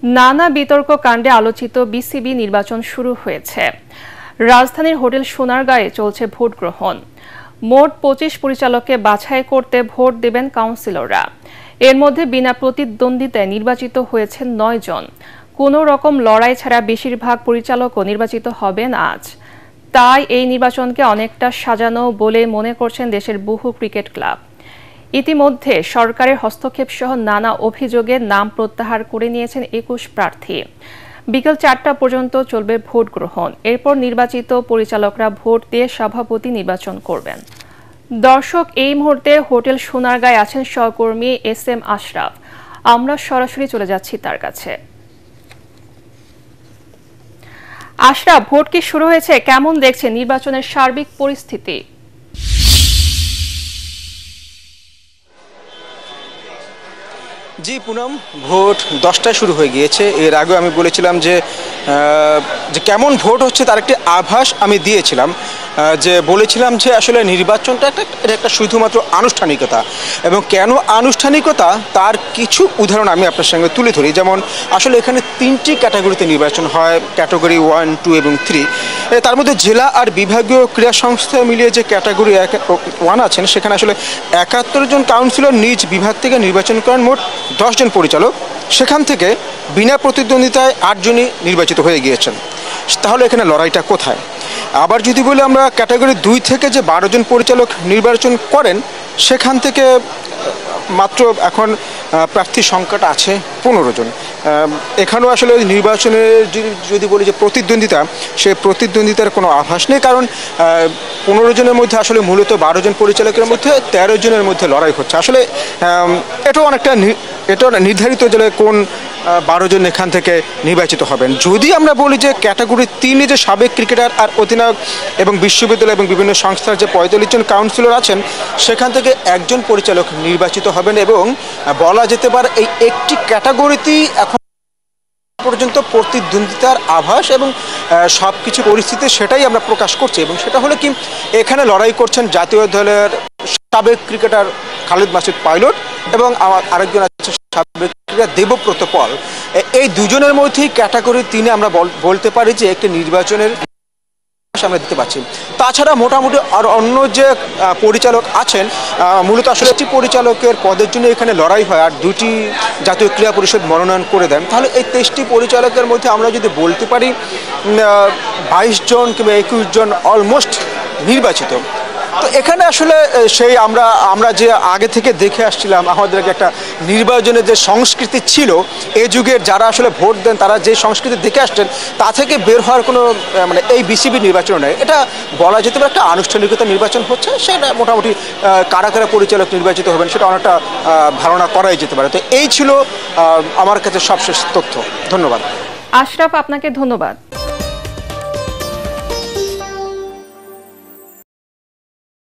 নানা বিতর্ক কাণ্ডে আলোচিত বিসিবি নির্বাচন শুরু হয়েছে। রাজধানীর হোটেল সোনারগাঁয়ে চলছে ভোট গ্রহণ। মোট ২৫ পরিচালককে বাছাই করতে ভোট দেবেন কাউন্সিলররা। এর মধ্যে বিনা প্রতিদ্বন্দ্বিতায় নির্বাচিত হয়েছেন ৯ জন। কোনো রকম লড়াই ছাড়া বেশিরভাগ পরিচালকও নির্বাচিত হবেন আজ। তাই এই নির্বাচনকে অনেকটা সাজানো বলে মনে করছেন দেশের বহু ক্রিকেট ক্লাব। ইতিমধ্যে সরকারের হস্তক্ষেপ সহ নানা অভিযোগে নাম প্রত্যাহার করে নিয়েছেন ২১ প্রার্থী। বিকেল ৪টা পর্যন্ত চলবে ভোট গ্রহণ। এরপর নির্বাচিত পরিচালকরা ভোট দিয়ে সভাপতি নির্বাচন করবেন। দর্শক, এই মুহূর্তে হোটেল সোনারগাঁয়ে আছেন সহকর্মী SM আশরাফ। আমরা সরাসরি চলে যাচ্ছি তার কাছে। আশরাফ, ভোট কি শুরু হয়েছে? কেমন দেখছে নির্বাচনের সার্বিক পরিস্থিতি? জি পুনম, ভোট 10টায় শুরু হয়ে গিয়েছে। এর আগে আমি বলেছিলাম যে কেমন ভোট হচ্ছে তার একটি আভাস আমি দিয়েছিলাম, যে বলেছিলাম যে আসলে নির্বাচনটা একটা শুধুমাত্র আনুষ্ঠানিকতা, এবং কেন আনুষ্ঠানিকতা তার কিছু উদাহরণ আমি আপনার সঙ্গে তুলে ধরি। যেমন আসলে এখানে 3টি ক্যাটাগরিতে নির্বাচন হয়, ক্যাটাগরি 1, 2 এবং 3। তার মধ্যে জেলা আর বিভাগীয় ক্রীড়া সংস্থা মিলিয়ে যে ক্যাটাগরি 1 আছেন, সেখানে আসলে ৭১ জন কাউন্সিলর নিজ বিভাগ থেকে নির্বাচন করেন মোট 10 জন পরিচালক। সেখান থেকে বিনা প্রতিদ্বন্দ্বিতায় 8 জনই নির্বাচিত হয়ে গিয়েছেন। তাহলে এখানে লড়াইটা কোথায়? আবার যদি বলি আমরা ক্যাটাগরি 2 থেকে যে 12 জন পরিচালক নির্বাচন করেন, সেখান থেকে মাত্র এখন প্রার্থীর সংখ্যাটা আছে 15 জন। এখানেও আসলে নির্বাচনের যদি বলি যে প্রতিদ্বন্দ্বিতা, সেই প্রতিদ্বন্দ্বিতার কোনো আভাস নেই, কারণ 15 জনের মধ্যে আসলে মূলত 12 জন পরিচালকের মধ্যে 13 জনের মধ্যে লড়াই হচ্ছে। আসলে এটাও অনেকটা নির্ধারিত যে কোন 12 জন এখান থেকে নির্বাচিত হবেন। যদি আমরা বলি যে ক্যাটাগরি 3-এ যে সাবেক ক্রিকেটার আর অধিনায়ক এবং বিশ্ববিদ্যালয় এবং বিভিন্ন সংস্থার যে 45 জন কাউন্সিলর আছেন, সেখান থেকে 1 জন পরিচালক নির্বাচিত হবেন, এবং বলা যেতে পারে এই একটি ক্যাটাগরিতেই এখন পর্যন্ত প্রতিদ্বন্দ্বিতার আভাস এবং সব কিছু পরিস্থিতি সেটাই আমরা প্রকাশ করছি। এবং সেটা হলো কি, এখানে লড়াই করছেন জাতীয় দলের সাবেক ক্রিকেটার খালিদ মাসুদ পাইলট এবং আরেকজন আছে সাবেক ক্রিকেটার দেবব্রত পল। এই দুজনের মধ্যেই ক্যাটাগরি 3-এ আমরা বলতে পারি যে একটি নির্বাচনের আমরা দিতে পারছি। তাছাড়া মোটামুটি আর অন্য যে পরিচালক আছেন, মূলত আসলে একটি পরিচালকের পদের জন্য এখানে লড়াই হয়, আর 2টি জাতীয় ক্রীড়া পরিষদ মনোনয়ন করে দেন। তাহলে এই 23টি পরিচালকের মধ্যে আমরা যদি বলতে পারি 22 জন কিংবা 21 জন অলমোস্ট নির্বাচিত। তো এখানে আসলে সেই আমরা যে আগে থেকে দেখে আসছিলাম, আমাদের একটা নির্বাচনের যে সংস্কৃতি ছিল, এ যুগের যারা আসলে ভোট দেন তারা যে সংস্কৃতি দেখে আসছেন, তা থেকে বের হওয়ার কোনো এই বিসিবি নির্বাচন নয়। এটা বলা যেতে পারে একটা আনুষ্ঠানিকতা নির্বাচন হচ্ছে। সেটা মোটামুটি কারা কারা পরিচালক নির্বাচিত হবেন সেটা অনেকটা ধারণা করাই যেতে পারে। তো এই ছিল আমার কাছে সবশেষ তথ্য। ধন্যবাদ আশরাফ, আপনাকে ধন্যবাদ।